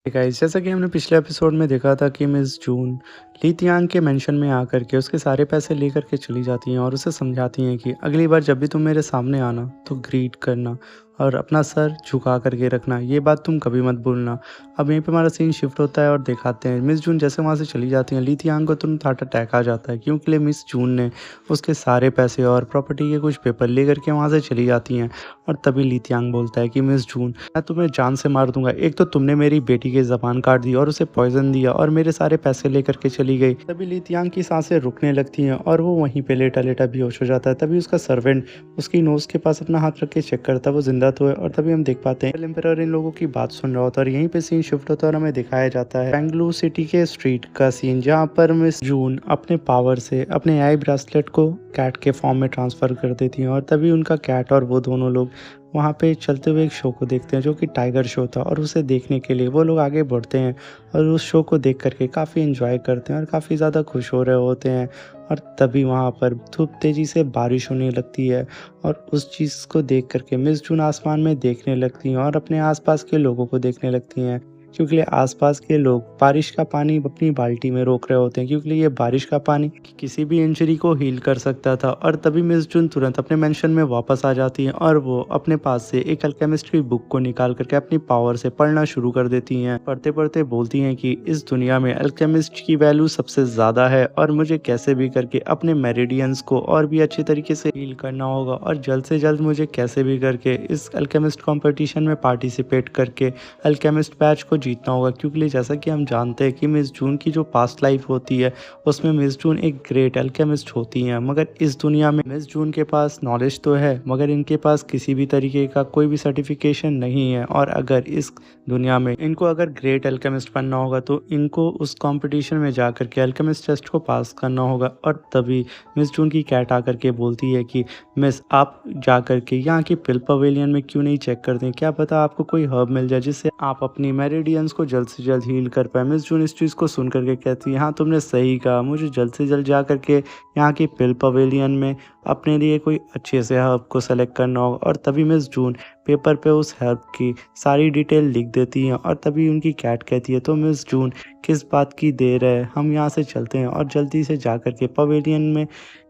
Guys, जैसा कि हमने पिछले एपिसोड में देखा था कि मिस जून ली तियांग के मेंशन में आकर के उसके सारे पैसे लेकर के चली जाती हैं और उसे समझाती हैं कि अगली बार जब भी तुम मेरे सामने आना तो ग्रीट करना और अपना सर झुका करके रखना, ये बात तुम कभी मत भूलना। अब यहीं पे हमारा सीन शिफ्ट होता है और दिखाते हैं मिस जून जैसे वहाँ से चली जाती हैं, ली तियांग को तुरंत हार्ट अटैक आ जाता है क्योंकि मिस जून ने उसके सारे पैसे और प्रॉपर्टी के कुछ पेपर ले करके वहाँ से चली जाती हैं। और तभी ली तियांग बोलता है कि मिस जून, मैं तुम्हें जान से मार दूंगा। एक तो तुमने मेरी बेटी की ज़बान काट दी और उसे पॉइजन दिया और मेरे सारे पैसे लेकर के चली गई। तभी ली तियांग की सांसें रुकने लगती हैं और वो वहीं पे लेटा लेटा बेहोश हो जाता है। तभी उसका सर्वेंट उसकी नोज के पास अपना हाथ रख के चेक करता है वो जिंदा तो है। और तभी हम देख पाते हैं एम्परर इन लोगों की बात सुन रहा होता है और यहीं पे सीन शिफ्ट होता है और हमें दिखाया जाता है बेंगलुरु सिटी के स्ट्रीट का सीन, जहाँ पर मिस जून अपने पावर से अपने आई ब्रेसलेट को कैट के फॉर्म में ट्रांसफर कर देती हैं। और तभी उनका कैट और वो दोनों लोग वहाँ पे चलते हुए एक शो को देखते हैं जो कि टाइगर शो था और उसे देखने के लिए वो लोग आगे बढ़ते हैं और उस शो को देख करके काफ़ी एंजॉय करते हैं और काफ़ी ज़्यादा खुश हो रहे होते हैं। और तभी वहाँ पर धूप तेज़ी से बारिश होने लगती है और उस चीज़ को देख करके मिस जून आसमान में देखने लगती हैं और अपने आसपास के लोगों को देखने लगती हैं, क्योंकि आसपास के लोग बारिश का पानी अपनी बाल्टी में रोक रहे होते हैं क्योंकि ये बारिश का पानी किसी भी इंजरी को हील कर सकता था। और तभी मिस जून तुरंत अपने मेंशन में वापस आ जाती हैं और वो अपने पास से एक अल्केमिस्ट की बुक को निकाल करके अपनी पावर से पढ़ना शुरू कर देती हैं। पढ़ते पढ़ते बोलती हैं कि इस दुनिया में अल्केमिस्ट की वैल्यू सबसे ज़्यादा है और मुझे कैसे भी करके अपने मेरिडियंस को और भी अच्छे तरीके से हील करना होगा और जल्द से जल्द मुझे कैसे भी करके इस अल्केमिस्ट कॉम्पिटिशन में पार्टिसिपेट करके अल्केमिस्ट बैच को जीतना होगा। क्योंकि जैसा कि हम जानते हैं कि मिस जून की जो पास्ट लाइफ होती है उसमें मिस जून एक ग्रेट अल्केमिस्ट होती हैं, मगर इस दुनिया में मिस जून के पास नॉलेज तो है मगर इनके पास किसी भी तरीके का कोई भी सर्टिफिकेशन नहीं है। और अगर इस दुनिया में इनको अगर ग्रेट अल्केमिस्ट बनना होगा तो इनको उस कंपटीशन में जाकर के अल्केमिस्ट टेस्ट को पास करना होगा। और तभी मिस जून की कैट आकर के बोलती है कि मिस, आप जा कर के यहाँ की पिल पवेलियन में क्यों नहीं चेक करते हैं, क्या पता आपको कोई हर्ब मिल जाए जिससे आप अपनी मेरिडियंस को जल्द से जल्द हील कर पाए। मिस जून इस चीज़ को सुन करके कहती है, हाँ तुमने सही कहा, मुझे जल्द से जल्द जा करके यहाँ की पिल पवेलियन में अपने लिए कोई अच्छे से हर्ब को सेलेक्ट करना होगा। और तभी मिस जून पेपर पे उस हर्ब की सारी डिटेल लिख देती हैं और तभी उनकी कैट कहती है, तो मिस जून किस बात की देर है, हम यहाँ से चलते हैं और जल्दी से जा कर के पवेलियन में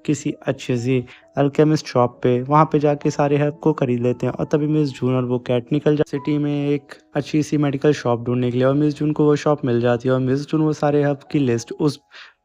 किसी अच्छे सी अल्केमिस्ट शॉप पे वहाँ पे जाके सारे हर्ब को खरीद लेते हैं। और तभी मिस जून और वो कैट निकल जा सिटी में एक अच्छी सी मेडिकल शॉप ढूंढने के लिए और मिस जून को वो शॉप मिल जाती है और मिस जून वो सारे हर्ब की लिस्ट उस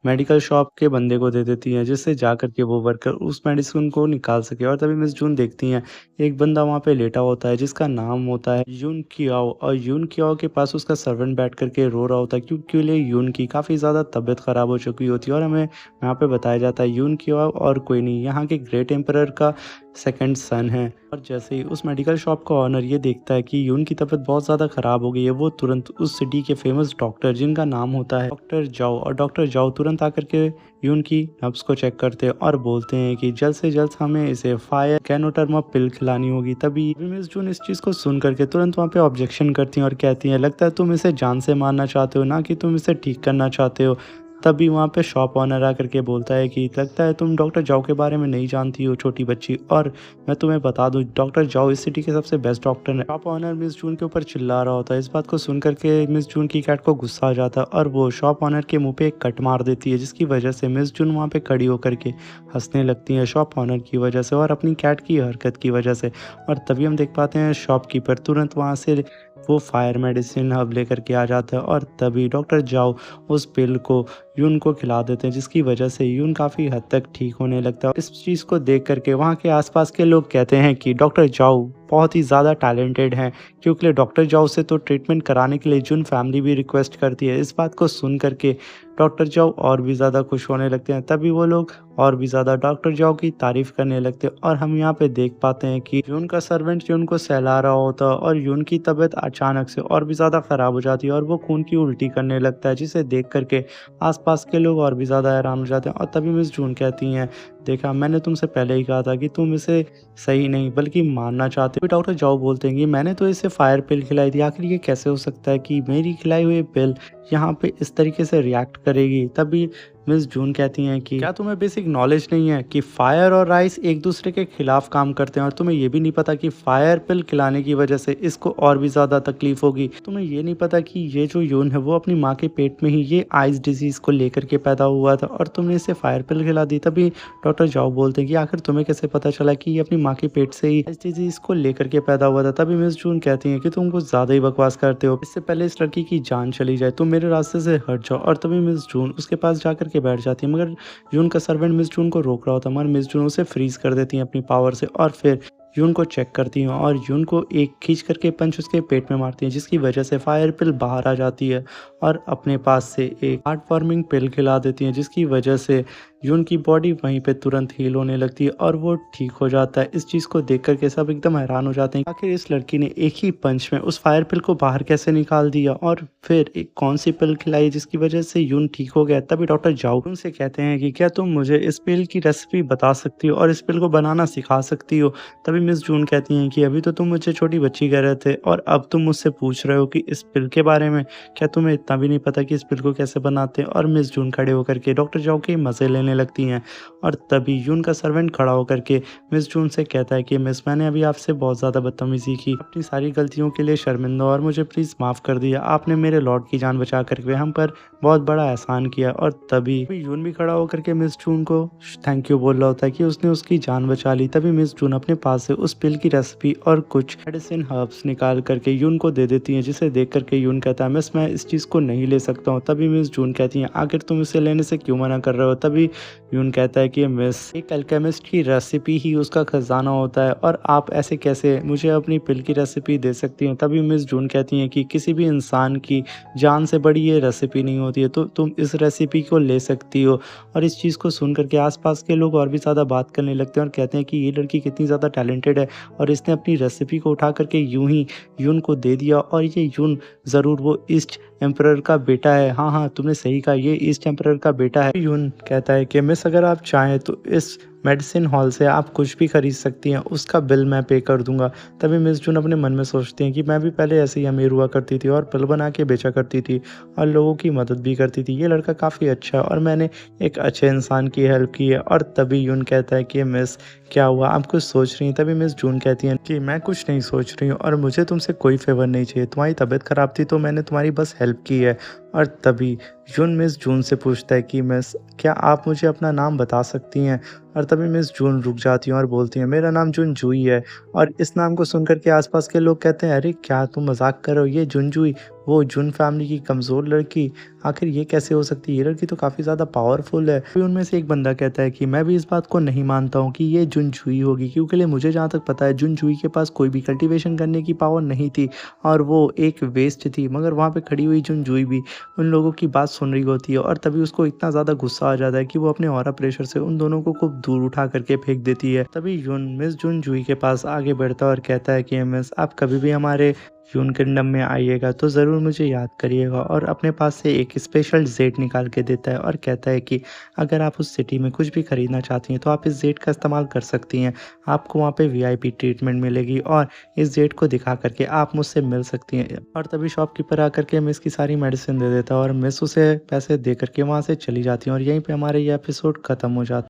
मेडिकल शॉप के बंदे को दे देती हैं जिससे जा कर के वो वर्कर उस मेडिसिन को निकाल सके। और तभी मिस जून देखती हैं एक बंदा वहाँ पे लेटा होता है जिसका नाम होता है यून कियाओ और यून कियाओ के पास उसका सर्वेंट बैठ करके रो रहा होता है क्योंकि यून की काफ़ी ज़्यादा तबीयत ख़राब हो चुकी होती है। और हमें यहाँ पे बताया जाता है यून कियाओ और कोई नहीं, यहाँ के ग्रेट एम्परर का सेकंड सन है। और जैसे ही उस मेडिकल शॉप का ऑनर ये देखता है कि यून की तबीयत बहुत ज़्यादा ख़राब हो गई है, वो तुरंत उस सिटी के फेमस डॉक्टर जिनका नाम होता है डॉक्टर जाओ, और डॉक्टर जाओ तुरंत आकर के यून की नब्स को चेक करते हैं और बोलते हैं कि जल्द से जल्द हमें इसे फायर कैनोटर्मा पिल खिलानी होगी। तभी मिस जून इस चीज़ को सुन करके तुरंत वहाँ पे ऑब्जेक्शन करती हैं और कहती हैं, लगता है तुम इसे जान से मारना चाहते हो ना कि तुम इसे ठीक करना चाहते हो। तभी वहाँ पे शॉप ऑनर आकर के बोलता है कि लगता है तुम डॉक्टर जाओ के बारे में नहीं जानती हो छोटी बच्ची, और मैं तुम्हें बता दूं डॉक्टर जाओ इस सिटी के सबसे बेस्ट डॉक्टर है। शॉप ऑनर मिस जून के ऊपर चिल्ला रहा होता है। इस बात को सुन करके मिस जून की कैट को गुस्सा आ जाता है और वो शॉप ऑनर के मुंह पे एक कट मार देती है जिसकी वजह से मिस जून वहाँ पे खड़ी होकर के हंसने लगती है शॉप ऑनर की वजह से और अपनी कैट की हरकत की वजह से। और तभी हम देख पाते हैं शॉपकीपर तुरंत वहाँ से वो फायर मेडिसिन हब लेकर के आ जाता है और तभी डॉक्टर जाओ उस पिल को यून को खिला देते हैं जिसकी वजह से यून काफ़ी हद तक ठीक होने लगता है। इस चीज़ को देख करके वहाँ के आसपास के लोग कहते हैं कि डॉक्टर जाओ बहुत ही ज़्यादा टैलेंटेड हैं, क्योंकि डॉक्टर जाओ से तो ट्रीटमेंट कराने के लिए जून फैमिली भी रिक्वेस्ट करती है। इस बात को सुन करके डॉक्टर जाओ और भी ज़्यादा खुश होने लगते हैं। तभी वो लोग और भी ज़्यादा डॉक्टर जाओ की तारीफ़ करने लगते हैं और हम यहाँ पे देख पाते हैं कि यून का सर्वेंट यून को सहला रहा होता है और यून की तबीयत अचानक से और भी ज़्यादा ख़राब हो जाती है और वो खून की उल्टी करने लगता है, जिसे देख करके आसपास के लोग और भी ज़्यादा हैरान हो जाते हैं। और तभी मिस जून कहती हैं, देखा मैंने तुमसे पहले ही कहा था कि तुम इसे सही नहीं बल्कि मारना चाहते हो। डॉक्टर जाओ बोलते हैं कि मैंने तो इसे फायर पिल खिलाई थी, आखिर ये कैसे हो सकता है कि मेरी खिलाई हुई पिल यहाँ पे इस तरीके से रिएक्ट करेगी। तभी मिस जून कहती हैं कि क्या तुम्हें बेसिक नॉलेज नहीं है कि फायर और आइस एक दूसरे के खिलाफ काम करते हैं, और तुम्हें ये भी नहीं पता कि फायर पिल खिलाने की वजह से इसको और भी ज़्यादा तकलीफ होगी। तुम्हें ये नहीं पता कि ये जो यून है वो अपनी माँ के पेट में ही ये आइस डिजीज़ को लेकर के पैदा हुआ था, और तुमने इसे फायर पिल खिला दी। तभी डॉक्टर जाओ बोलते हैं कि आखिर तुम्हें कैसे पता चला कि ये अपनी माँ के पेट से ही इस डिजीज़ को लेकर के पैदा हुआ था। तभी मिस जून कहती हैं कि तुम कुछ ज़्यादा ही बकवास करते हो, इससे पहले इस लड़की की जान चली जाए, तुम मेरे रास्ते से हट जाओ। और तभी मिस जून उसके पास जाकर के बैठ जाती है, मगर जून का सर्वेंट मिस जून को रोक रहा होता है, मगर मिस जून उसे फ्रीज कर देती है अपनी पावर से, और फिर यून को चेक करती हैं और यून को एक खींच करके पंच उसके पेट में मारती हैं, जिसकी वजह से फायर पिल बाहर आ जाती है, और अपने पास से एक हार्ट वार्मिंग पिल खिला देती हैं, जिसकी वजह से यून की बॉडी वहीं पे तुरंत हील होने लगती है और वो ठीक हो जाता है। इस चीज़ को देख कर के सब एकदम हैरान हो जाते हैं, आखिर इस लड़की ने एक ही पंच में उस फायर पिल को बाहर कैसे निकाल दिया, और फिर एक कौन सी पिल खिलाई जिसकी वजह से यून ठीक हो गया। तभी डॉक्टर जाओ उनसे कहते हैं कि क्या तुम मुझे इस पिल की रेसिपी बता सकती हो और इस पिल को बनाना सिखा सकती हो। तभी मिस जून कहती हैं कि अभी तो तुम मुझे छोटी बच्ची कह रहे थे और अब तुम मुझसे पूछ रहे हो कि इस पिल के बारे में, क्या तुम्हें इतना भी नहीं पता कि इस पिल को कैसे बनाते हैं। और मिस जून खड़े होकर के डॉक्टर जाओ के मज़े लेने लगती हैं, और तभी यून का सर्वेंट खड़ा होकर के मिस जून से कहता है कि मिस, मैंने अभी आपसे बहुत ज़्यादा बदतमीज़ी की, अपनी सारी गलतियों के लिए शर्मिंदा और मुझे प्लीज़ माफ़ कर दिया। आपने मेरे लॉर्ड की जान बचा करके हम पर बहुत बड़ा एहसान किया। और तभी यून भी खड़ा होकर के मिस जून को थैंक यू बोल रहा होता है कि उसने उसकी जान बचा ली। तभी मिस जून अपने पास से उस पिल की रेसिपी और कुछ मेडिसिन हर्ब्स निकाल करके यून को दे देती हैं, जिसे देख करके यून कहता है मिस, मैं इस चीज़ को नहीं ले सकता हूँ। तभी मिस जून कहती हैं आखिर तुम इसे लेने से क्यों मना कर रहे हो। तभी यून कहता है कि मिस, एक अल्केमिस्ट की रेसिपी ही उसका खजाना होता है, और आप ऐसे कैसे मुझे अपनी पिल की रेसिपी दे सकती हैं। तभी मिस जून कहती हैं कि किसी भी इंसान की जान से बड़ी ये रेसिपी नहीं होती है, तो तुम इस रेसिपी को ले सकती हो। और इस चीज़ को सुन करके आसपास के लोग और भी ज़्यादा बात करने लगते हैं और कहते हैं कि ये लड़की कितनी ज़्यादा टैलेंटेड है, और इसने अपनी रेसिपी को उठा करके यूं ही यून को दे दिया, और ये यून ज़रूर वो ईस्ट एम्परर का बेटा है। हाँ हाँ, तुमने सही कहा, ये ईस्ट एम्परर का बेटा है। यून कहता है कि मिस, अगर आप चाहें तो इस मेडिसिन हॉल से आप कुछ भी खरीद सकती हैं, उसका बिल मैं पे कर दूंगा। तभी मिस जून अपने मन में सोचती हैं कि मैं भी पहले ऐसे ही अमीर हुआ करती थी और पिल बना के बेचा करती थी और लोगों की मदद भी करती थी। ये लड़का काफ़ी अच्छा है और मैंने एक अच्छे इंसान की हेल्प की है। और तभी यून कहता है कि मिस, क्या हुआ, आप कुछ सोच रही हैं। तभी मिस जून कहती हैं कि मैं कुछ नहीं सोच रही हूँ और मुझे तुमसे कोई फेवर नहीं चाहिए, तुम्हारी तबीयत ख़राब थी तो मैंने तुम्हारी बस हेल्प की है। और तभी यून मिस जून से पूछता है कि मिस, क्या आप मुझे अपना नाम बता सकती हैं। और तभी मिस जून रुक जाती हैं और बोलती हैं मेरा नाम जुनजुई है। और इस नाम को सुनकर के आसपास के लोग कहते हैं अरे क्या तुम मजाक कर रहे हो, ये जुनजुई, वो जुन फैमिली की कमज़ोर लड़की, आखिर ये कैसे हो सकती है, ये लड़की तो काफ़ी ज़्यादा पावरफुल है। फिर उनमें से एक बंदा कहता है कि मैं भी इस बात को नहीं मानता हूँ कि ये जुनजुई होगी, क्योंकि मुझे जहाँ तक पता है जुनजुई के पास कोई भी कल्टीवेशन करने की पावर नहीं थी और वो एक वेस्ट थी। मगर वहाँ पे खड़ी हुई जुनजुई भी उन लोगों की बात सुन रही होती है, और तभी उसको इतना ज़्यादा गुस्सा आ जाता है कि वो अपने ऑरा प्रेशर से उन दोनों को खूब दूर उठा करके फेंक देती है। तभी यून मिस जुनजुई के पास आगे बढ़ता है और कहता है कि मिस, आप कभी भी हमारे यून किंगडम में आइएगा तो ज़रूर मुझे याद करिएगा। और अपने पास से एक स्पेशल जेट निकाल के देता है और कहता है कि अगर आप उस सिटी में कुछ भी खरीदना चाहती हैं तो आप इस जेट का इस्तेमाल कर सकती हैं, आपको वहाँ पे वीआईपी ट्रीटमेंट मिलेगी और इस जेट को दिखा करके आप मुझसे मिल सकती हैं। और तभी शॉपकीपर आकर के मिस की सारी मेडिसिन दे देता है और मिस उसे पैसे दे करके वहाँ से चली जाती है, और यहीं पे हमारे ये एपिसोड ख़त्म हो जाता है।